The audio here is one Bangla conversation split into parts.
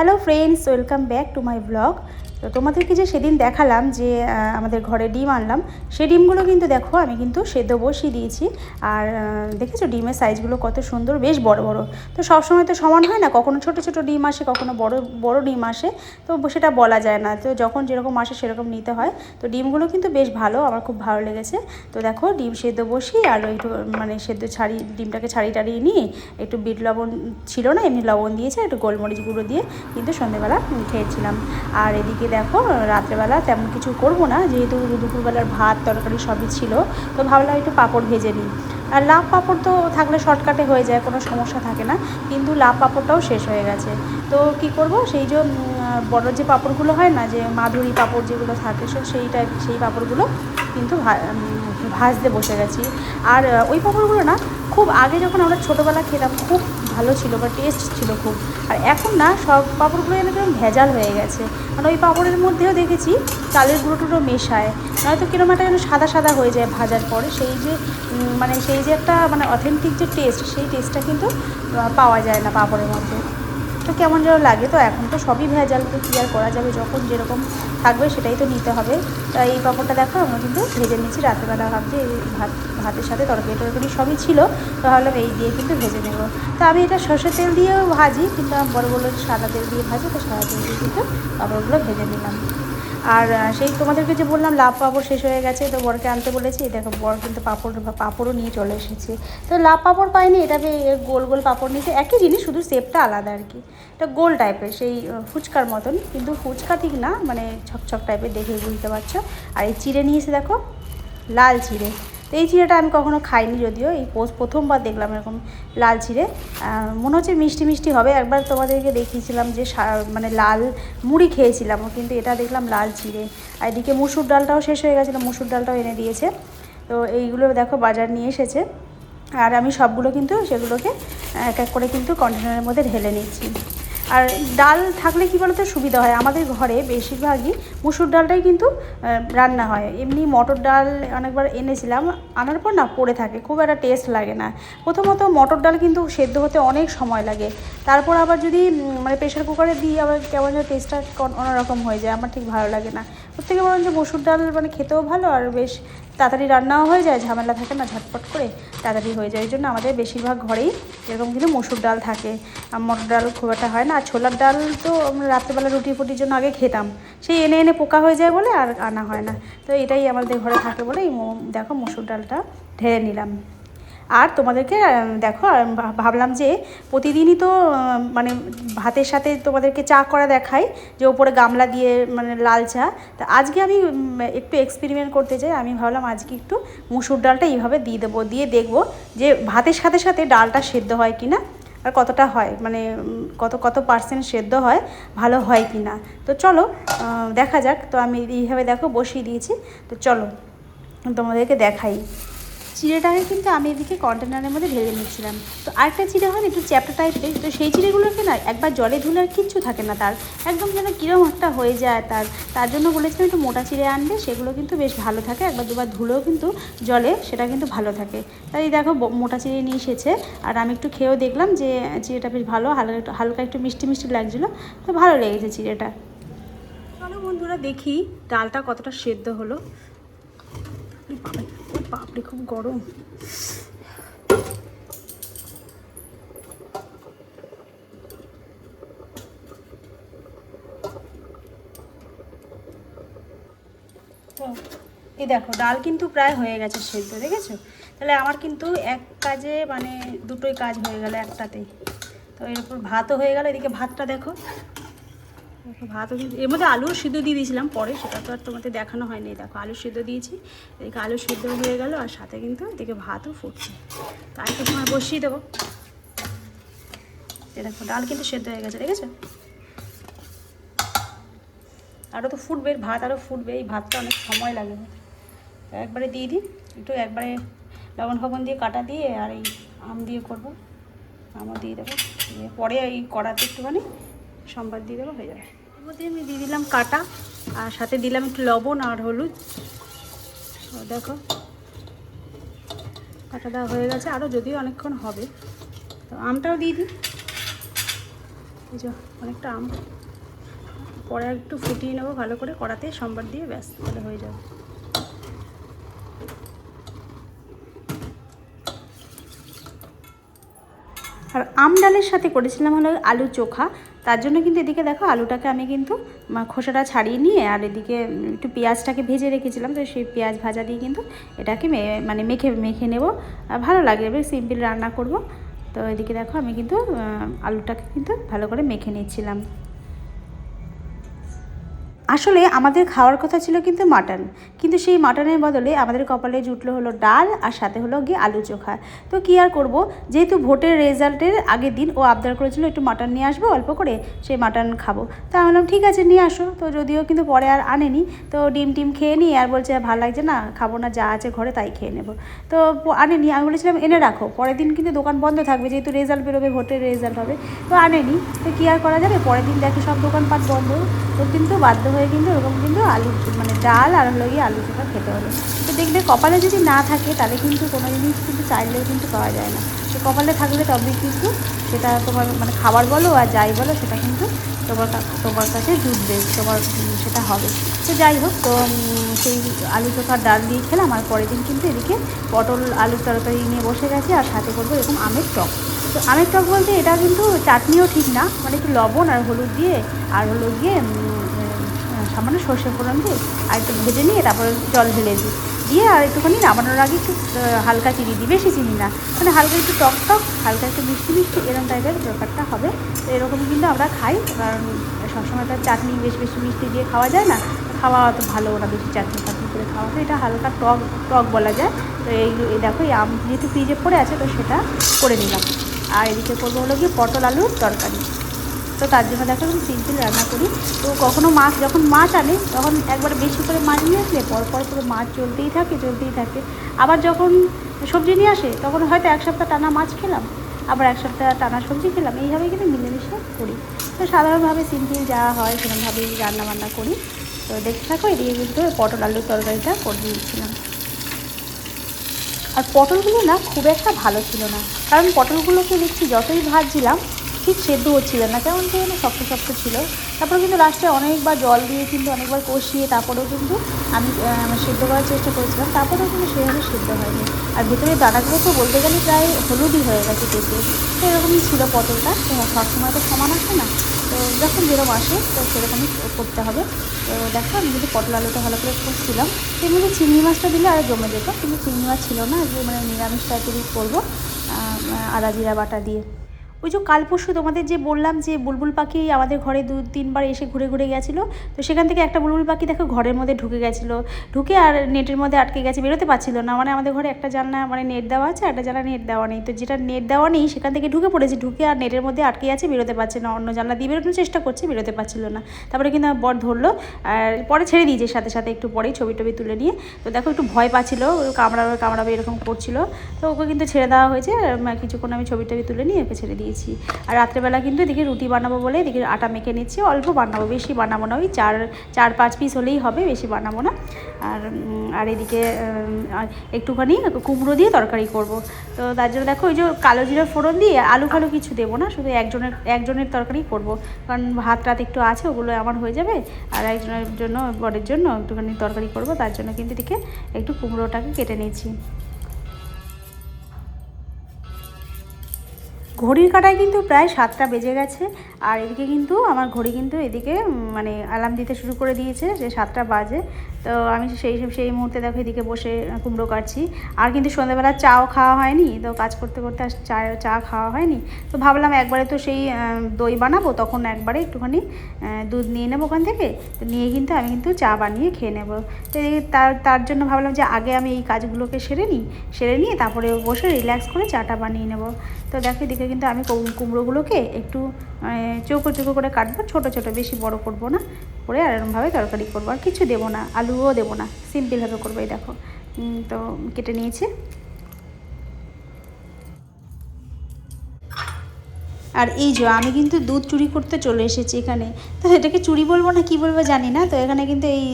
Hello friends, welcome back to my blog. তো তোমাদেরকে যে সেদিন দেখালাম যে আমাদের ঘরে ডিম আনলাম, সেই ডিমগুলো কিন্তু দেখো আমি কিন্তু সেদ্ধ বসিয়ে দিয়েছি। আর দেখেছো ডিমের সাইজগুলো কত সুন্দর, বেশ বড় বড়। তো সবসময় তো সমান হয় না, কখনো ছোট ছোট ডিম আসে, কখনো বড় বড় ডিম আসে, তো সেটা বলা যায় না। তো যখন যেরকম আসে সেরকম নিতে হয়। তো ডিমগুলো কিন্তু বেশ ভালো, আমার খুব ভালো লেগেছে। তো দেখো ডিম সেদ্ধ বসিয়ে আর একটু মানে সেদ্ধ ডিমটাকে ছাড়িয়ে নিয়ে একটু বিট লবণ ছিল না, এমনি লবণ দিয়েছে, একটু গোলমরিচ গুঁড়ো দিয়ে কিন্তু সন্ধ্যেবেলা খেয়েছিলাম। আর এদিকে দেখো রাত্রেবেলা তেমন কিছু করব না, যেহেতু দুপুরবেলার ভাত তরকারি সবই ছিল, তো ভাবলাম একটু পাঁপড় ভেজে নিই। আর লাভ পাঁপড় তো থাকলে শর্টকাটে হয়ে যায়, কোনো সমস্যা থাকে না, কিন্তু লাভ পাঁপড়টাও শেষ হয়ে গেছে। তো কি করব, সেই যে বড় যে পাঁপড়গুলো হয় না, যে মাধুরী পাঁপড় যেগুলো থাকে, সেই পাঁপড়গুলো কিন্তু ভাজতে বসে গেছি। আর ওই পাঁপড়গুলো না খুব আগে যখন আমরা ছোটোবেলা খেতাম খুব ভালো ছিল বা টেস্ট ছিল খুব। আর এখন না সব পাঁপড়গুলো একদম ভেজাল হয়ে গেছে। মানে ওই পাঁপড়ের মধ্যেও দেখেছি চালের গুঁড়ো টুড়ো মেশায়, নয়তো কিরকম একটা যেন সাদা সাদা হয়ে যায় ভাজার পরে। সেই যে একটা মানে অথেন্টিক যে টেস্ট, সেই টেস্টটা কিন্তু পাওয়া যায় না পাঁপড়ের মধ্যে। তো কেমন যেন লাগে। তো এখন তো সবই ভেজাল, তো কী আর করা যাবে, যখন যেরকম থাকবে সেটাই তো নিতে হবে। তাই এই পাঁপড়টা দেখো আমরা কিন্তু ভেজে নিচ্ছি। রাত্রেবেলা ভাবছি এই ভাতের সাথে তরকারি সবই ছিল, তো ভাবলাম এই দিয়ে কিন্তু ভেজে নেব। তো আমি এটা সর্ষের তেল দিয়েও ভাজি, কিন্তু আমার বড় বড় সাদা তেল দিয়ে ভাজি, তো সাদা তেল দিয়ে কিন্তু পাঁপড়গুলো ভেজে নিলাম। আর সেই তোমাদেরকে যে বললাম লাভ পাঁপড় শেষ হয়ে গেছে, তো বরকে আনতে বলেছি। দেখো বর কিন্তু পাঁপড়ও নিয়ে চলে এসেছে। তো লাভ পাঁপড় পাইনি, এটা গোল গোল পাঁপড় নিয়েছে, একই জিনিস, শুধু শেপটা আলাদা আর কি। এটা গোল টাইপের, সেই ফুচকার মতন, কিন্তু ফুচকা ঠিক না, মানে ছকছক টাইপের, দেখে বুঝতে পারছো। আর এই চিড়ে নিয়েছে দেখো, লাল চিড়ে। তো এই চিড়েটা আমি কখনো খাইনি, যদিও এই প্রথমবার দেখলাম এরকম লাল চিড়ে। মনে হচ্ছে মিষ্টি মিষ্টি হবে। একবার তোমাদেরকে দেখিয়েছিলাম যে মানে লাল মুড়ি খেয়েছিলাম, কিন্তু এটা দেখলাম লাল চিড়ে। আর এদিকে মুসুর ডালটাও শেষ হয়ে গেছিলো, মুসুর ডালটাও এনে দিয়েছে। তো এইগুলো দেখো বাজার নিয়ে এসেছে। আর আমি সবগুলো কিন্তু সেগুলোকে এক এক করে কিন্তু কন্টেনারের মধ্যে ঢেলে নিচ্ছি। আর ডাল থাকলে কী বলতো সুবিধা হয়, আমাদের ঘরে বেশিরভাগই মুসুর ডালটাই কিন্তু রান্না হয়। এমনি মটর ডাল অনেকবার এনেছিলাম, আনার পর না পড়ে থাকে, খুব একটা টেস্ট লাগে না। প্রথমত মটর ডাল কিন্তু সেদ্ধ হতে অনেক সময় লাগে, তারপর আবার যদি মানে প্রেশার কুকারে দিই আবার কেমন যেন টেস্টটা অন্যরকম হয়ে যায়, আমার ঠিক ভালো লাগে না। ওর থেকে বরঞ্চ মসুর ডাল মানে খেতেও ভালো, আর বেশ তাড়াতাড়ি রান্নাও হয়ে যায়, ঝামেলা থাকে না, ঝটপট করে তাড়াতাড়ি হয়ে যায়। ওই জন্য আমাদের বেশিরভাগ ঘরেই এরকম কিন্তু মসুর ডাল থাকে, আর মটর ডাল খুব একটা হয় না। আর ছোলার ডাল তো আমরা রাত্রেবেলা রুটি ফুটির জন্য আগে খেতাম, সেই এনে এনে পোকা হয়ে যায় বলে আর আনা হয় না। তো এটাই আমাদের ঘরে থাকে বলে দেখো মসুর ডালটা ঢেলে নিলাম। আর তোমাদেরকে দেখো ভাবলাম যে প্রতিদিনই তো মানে ভাতের সাথে তোমাদেরকে চা করা দেখাই, যে ওপরে গামলা দিয়ে মানে লাল চা। তা আজকে আমি একটু এক্সপেরিমেন্ট করতে চাই। আমি ভাবলাম আজকে একটু মুসুর ডালটা এইভাবে দিয়ে দেবো, দিয়ে দেখবো যে ভাতের সাথে সাথে ডালটা সেদ্ধ হয় কি না, আর কতটা হয়, মানে কত পার্সেন্ট সেদ্ধ হয়, ভালো হয় কি না। তো চলো দেখা যাক। তো আমি এইভাবে দেখো বসিয়ে দিয়েছি, তো চলো তোমাদেরকে দেখাই। চিড়েটাকে কিন্তু আমি এদিকে কন্টেনারের মধ্যে ঢেলে নিচ্ছিলাম। তো আরেকটা চিড়ে হয় না একটু চ্যাপ্টা টাইপের, তো সেই চিড়েগুলোকে না একবার জলে ধুলে আর কিচ্ছু থাকে না, তার একদম যেন কীরকম একটা হয়ে যায়। তার জন্য বলেছিলাম একটু মোটা চিড়ে আনবে, সেগুলো কিন্তু বেশ ভালো থাকে, একবার দুবার ধুলেও কিন্তু জলে সেটা কিন্তু ভালো থাকে। তাই দেখো মোটা চিড়ে নিয়ে এসেছে। আর আমি একটু খেয়েও দেখলাম যে চিড়েটা বেশ ভালো, হালকা একটু মিষ্টি মিষ্টি লাগছিলো, তো ভালো লেগেছে চিড়েটা। চলো বন্ধুরা দেখি ডালটা কতটা সেদ্ধ হলো। বাপরে খুব গরম। এই দেখো ডাল কিন্তু প্রায় হয়ে গেছে সেদ্ধ, দেখেছো? তাহলে আমার কিন্তু এক কাজে মানে দুটোই কাজ হয়ে গেল একটাতেই। তো এরপর ভাতও হয়ে গেল। এদিকে ভাতটা দেখো, ভাতও কিন্তু এর মধ্যে আলুও সিদ্ধ দিয়ে দিয়েছিলাম পরে, সেটা তো আর তোমাদের দেখানো হয়নি। দেখো আলু সিদ্ধ দিয়েছি, এদিকে আলু সিদ্ধ হয়ে গেল, আর সাথে কিন্তু এদিকে ভাতও ফুটছে। তো আরেকটু সময় বসিয়ে দেবো। এ দেখো ডাল কিন্তু সেদ্ধ হয়ে গেছে, দেখেছো? আরও তো ফুটবে, ভাত আরও ফুটবে, এই ভাতটা অনেক সময় লাগে। একবারে দিয়ে দিই একটু, একবারে লবণ ফবন দিয়ে কাটা দিয়ে, আর এই আম দিয়ে করবো, আমও দিয়ে দেবো, দিয়ে পরে এই কড়াতে একটুখানি সম্বাদ দিয়ে দেবো, হয়ে যাবে। এর মধ্যে আমি দিয়ে দিলাম কাটা, আর সাথে দিলাম একটু লবণ আর হলুদ। দেখো কাটা দেওয়া হয়ে গেছে, আরও যদিও অনেকক্ষণ হবে। তো আমটাও দিয়ে দিই। এই যে অনেকটা আম, পরে একটু ফুটিয়ে নেবো ভালো করে কড়াতে, সম্বার দিয়ে, ব্যাস তাহলে হয়ে যাবে। আর আম ডালের সাথে করেছিলাম হলো আলু চোখা। তার জন্য কিন্তু এদিকে দেখো আলুটাকে আমি কিন্তু খোসাটা ছাড়িয়ে নিয়ে আর এদিকে একটু পেঁয়াজটাকে ভেজে রেখেছিলাম, তো সেই পেঁয়াজ ভাজা দিয়ে কিন্তু এটাকে মানে মেখে নেব। ভালো লাগে, বেশ সিম্পল রান্না করব। তো এদিকে দেখো আমি কিন্তু আলুটাকে কিন্তু ভালো করে মেখে নিচ্ছিলাম। আসলে আমাদের খাওয়ার কথা ছিল কিন্তু মাটন, কিন্তু সেই মাটনের বদলে আমাদের কপালে জুটলো হলো ডাল আর সাথে হলো গিয়ে আলু চোখা। তো কী আর করব, যেহেতু ভোটের রেজাল্টের আগের দিন ও আবদার করেছিল একটু মাটন নিয়ে আসবো অল্প করে, সেই মাটন খাবো। তো আমি বললাম ঠিক আছে নিয়ে আসো। তো যদিও কিন্তু পরে আর আনেনি, তো ডিম টিম খেয়ে নিই আর বলছে ভালো লাগছে না, খাবো না, যা আছে ঘরে তাই খেয়ে নেবো। তো আনেনি, আমি বলেছিলাম এনে রাখো, পরের দিন কিন্তু দোকান বন্ধ থাকবে, যেহেতু রেজাল্ট বেরোবে, ভোটের রেজাল্ট হবে। তো আনেনি, তো কী আর করা যাবে, পরের দিন দেখি সব দোকানপাট বন্ধ। তো কিন্তু বাধ্য হয়ে কিন্তু ওরকম কিন্তু আলু মানে ডাল আর হলো গিয়ে আলু চোখা খেতে হলো। তো দেখবে কপালে যদি না থাকে তাহলে কিন্তু কোনো জিনিস কিন্তু চাইলেও কিন্তু পাওয়া যায় না। তো কপালে থাকলে তবেই কিন্তু সেটা তোমার মানে খাবার বলো আর যাই বলো সেটা কিন্তু তোমার কাছে জুটবে, তোমার সেটা হবে। তো যাই হোক, তো সেই আলু চোখার ডাল দিয়ে খেলাম। আর পরের দিন কিন্তু এদিকে পটল আলুর তরকারি নিয়ে বসে গেছি, আর সাথে করবো এরকম আমের টক। তো আমের টক বলতে এটা কিন্তু চাটনিও ঠিক না, মানে একটু লবণ আর হলুদ দিয়ে আর হলো গিয়ে সামান্য সর্ষে ফোড়ন দিয়ে আর একটু ভেজে নিয়ে তারপরে জল ঢেলে দিয়ে আর একটুখানি নামানোর আগে একটু হালকা চিনি দিই, বেশি চিনি না, মানে হালকা একটু টক টক, হালকা একটু মিষ্টি মিষ্টি, এরকম টাইপের ব্যাপারটা হবে। তো এরকমই কিন্তু আমরা খাই, কারণ সবসময় তো চাটনি বেশি মিষ্টি দিয়ে খাওয়া যায় না, খাওয়া অত ভালো না, বেশি চাটনি করে খাওয়া, তো এটা হালকা টক টক বলা যায়। তো এই দেখো এই আম যেহেতু ফ্রিজে পড়ে আছে, তো সেটা করে নিলাম। আর এদিকে করবো হলো গিয়ে পটল আলুর তরকারি। তো তার জন্য দেখো আমি সিম্পল রান্না করি। তো কখনও যখন মাছ আনে তখন একবার বেশি করে মাছ নিয়ে আসলে পরপর করে মাছ চলতেই থাকে। আবার যখন সবজি নিয়ে আসে তখন হয়তো এক সপ্তাহ টানা মাছ খেলাম, আবার এক সপ্তাহ টানা সবজি খেলাম, এইভাবেই কিন্তু মিলেমিশে করি। তো সাধারণভাবে সিম্পল যা হয় সেরকমভাবেই রান্নাবান্না করি। তো দেখতে থাকো, এদিকে কিন্তু পটল আলুর তরকারিটা করে দিয়েছিলাম। আর পটলগুলো না খুব একটা ভালো ছিল না, কারণ পটলগুলোকে দেখছি যতই ভাজছিলাম ঠিক সেদ্ধ হচ্ছিল না, কেমন যেন শক্ত শক্ত ছিল। তারপরে কিন্তু লাস্টে অনেকবার জল দিয়ে কিন্তু অনেকবার কষিয়ে তারপরেও কিন্তু আমি সেদ্ধ করার চেষ্টা করেছিলাম, তারপরেও কিন্তু সেভাবে সেদ্ধ হয়নি। আর ভেতরে দানাগুলো তো বলতে গেলে প্রায় হলুদই হয়ে গেছে পেটে। তো এরকমই ছিল পটলটা, সবসময় তো সমান আসে না, তো যখন যেরকম আসে তো সেরকমই করতে হবে। তো দেখো আমি যদি পটল আলুটা ভালো করে করছিলাম, এর মধ্যে চিংড়ি মাছটা দিলে আরও জমে যেত, কিন্তু চিংড়ি মাছ ছিল না, আজকে মানে নিরামিষ টাইপেরই করবো, আদা জিরা বাটা দিয়ে। ওই যে কাল পরশু তোমাদের যে বললাম যে বুলবুল পাখি আমাদের ঘরে 2-3বার এসে ঘুরে গেছিলো, তো সেখান থেকে একটা বুলবুল পাখি দেখো ঘরের মধ্যে ঢুকে গেছিলো, ঢুকে আর নেটের মধ্যে আটকে গেছে, বেরোতে পারছিলো না। মানে আমাদের ঘরে একটা জানলা মানে নেট দেওয়া আছে, একটা জানলা নেট দেওয়া নেই, তো যেটা নেট দেওয়া নেই সেখান থেকে ঢুকে পড়েছে, ঢুকে আর নেটের মধ্যে আটকে আছে, বেরোতে পারছে না, অন্য জানলা দিয়ে বেরোনোর চেষ্টা করছে, বেরোতে পারছিলো না। তারপরে কিন্তু আমার বর ধরলো আর পরে ছেড়ে দিয়েছে, সাথে সাথে একটু পরেই ছবি টবি তুলে নিয়ে। তো দেখো একটু ভয় পাচ্ছিলো, কামড়াবে এরকম করছিলো, তো ওকে কিন্তু ছেড়ে দেওয়া হয়েছে। কিছুক্ষণ আমি ছবি টবি তুলে নিয়ে ওকে ছেড়ে দিয়েছি। আর রাত্রেবেলা কিন্তু এদিকে রুটি বানাবো বলে এদিকে আটা মেখে নিচ্ছি, অল্প বানাবো, বেশি বানাবো না, ওই 4-5 পিস হলেই হবে, বেশি বানাবো না। আর এদিকে একটুখানি কুমড়ো দিয়ে তরকারি করব। তো তার জন্য দেখো ওই যে কালো জিরার ফোড়ন দিয়ে আলু ফালু কিছু দেবো না, শুধু একজনের তরকারি করব, কারণ ভাত রাত একটু আছে, ওগুলো আমার হয়ে যাবে। আর একজনের জন্য, বরের জন্য একটুখানি তরকারি করব, তার জন্য কিন্তু এদিকে একটু কুমড়োটাকে কেটে নিচ্ছি। ঘড়ির কাঁটায় কিন্তু প্রায় 7টা বেজে গেছে, আর এদিকে কিন্তু আমার ঘড়ি কিন্তু এদিকে মানে অ্যালার্ম দিতে শুরু করে দিয়েছে যে 7টা বাজে। তো আমি সেই মুহূর্তে দেখো এদিকে বসে কুমড়ো কাটছি। আর কিন্তু সন্ধ্যাবেলা চাও খাওয়া হয়নি, তো কাজ করতে করতে আর চা খাওয়া হয়নি। তো ভাবলাম একবারে তো সেই দই বানাবো, তখন একবারে একটুখানি দুধ নিয়ে নেবো ওখান থেকে, তো নিয়ে কিন্তু আমি কিন্তু চা বানিয়ে খেয়ে নেবো। তো তার জন্য ভাবলাম যে আগে আমি এই কাজগুলোকে সেরে নিয়ে তারপরে বসে রিল্যাক্স করে চাটা বানিয়ে নেবো। তো দেখো এদিকে কিন্তু আমি কুমড়োগুলোকে একটু চৌকো করে কাটবো, ছোটো ছোটো, বেশি বড় করব না, করে আর এরকমভাবে তরকারি করবো, আর কিছু দেবো না, আলুও দেবো না, সিম্পলভাবে করবো। এই দেখো তো কেটে নিয়েছি। আর এই যে আমি কিন্তু দুধ চুরি করতে চলে এসেছি এখানে। তো এটাকে চুরি বলবো না কি বলবো জানি না। তো এখানে কিন্তু এই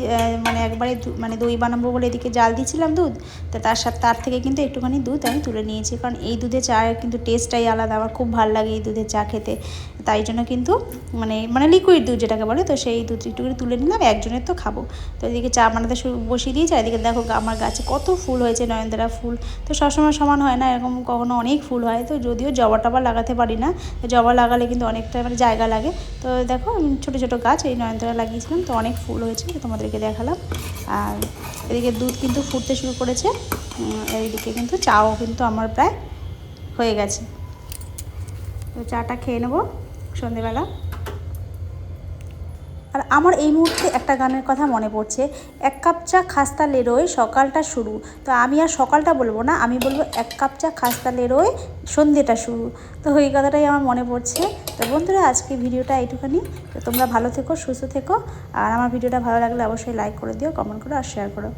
মানে একবারে মানে দই বানাবো বলে এদিকে জাল দিয়েছিলাম দুধ। তো তার থেকে কিন্তু একটুখানি দুধ আমি তুলে নিয়েছি, কারণ এই দুধের চা কিন্তু টেস্টটাই আলাদা, আমার খুব ভালো লাগে এই দুধের চা খেতে। তাই জন্য কিন্তু মানে লিকুইড দুধ যেটাকে বলে, তো সেই দুধ একটুখানি তুলে নিলাম, একজনের তো খাবো। তো এদিকে চা বানাতে বসিয়ে দিয়েছি। এদিকে দেখো আমার গাছে কত ফুল হয়েছে, নয়নতারা ফুল। তো সবসময় সমান হয় না, এরকম কখনো অনেক ফুল হয়। তো যদিও জবা টবা লাগাতে পারি না, জবা লাগালে কিন্তু অনেকটা মানে জায়গা লাগে। তো দেখো আমি ছোটো ছোটো গাছ এই নয়নতারা লাগিয়েছিলাম, তো অনেক ফুল হয়েছে, তোমাদেরকে দেখালাম। আর এদিকে দুধ কিন্তু ফুটতে শুরু করেছে, এইদিকে কিন্তু চাও কিন্তু আমার প্রায় হয়ে গেছে। তো চাটা খেয়ে নেবো সন্ধেবেলা। আর আমার এই মুহূর্তে একটা গানের কথা মনে পড়ছে, এক কাপ চা খাস্তা লেরোয় সকালটা শুরু। তো আমি আর সকালটা বলবো না, আমি বলবো এক কাপ চা খাস্তা লেরোয় সন্ধ্যেটা শুরু। তো এই কথাটাই আমার মনে পড়ছে। তো বন্ধুরা আজকে ভিডিওটা এইটুখানি। তো তোমরা ভালো থেকো, সুস্থ থেকো। আর আমার ভিডিওটা ভালো লাগলে অবশ্যই লাইক করে দিও, কমেন্ট করো আর শেয়ার করো।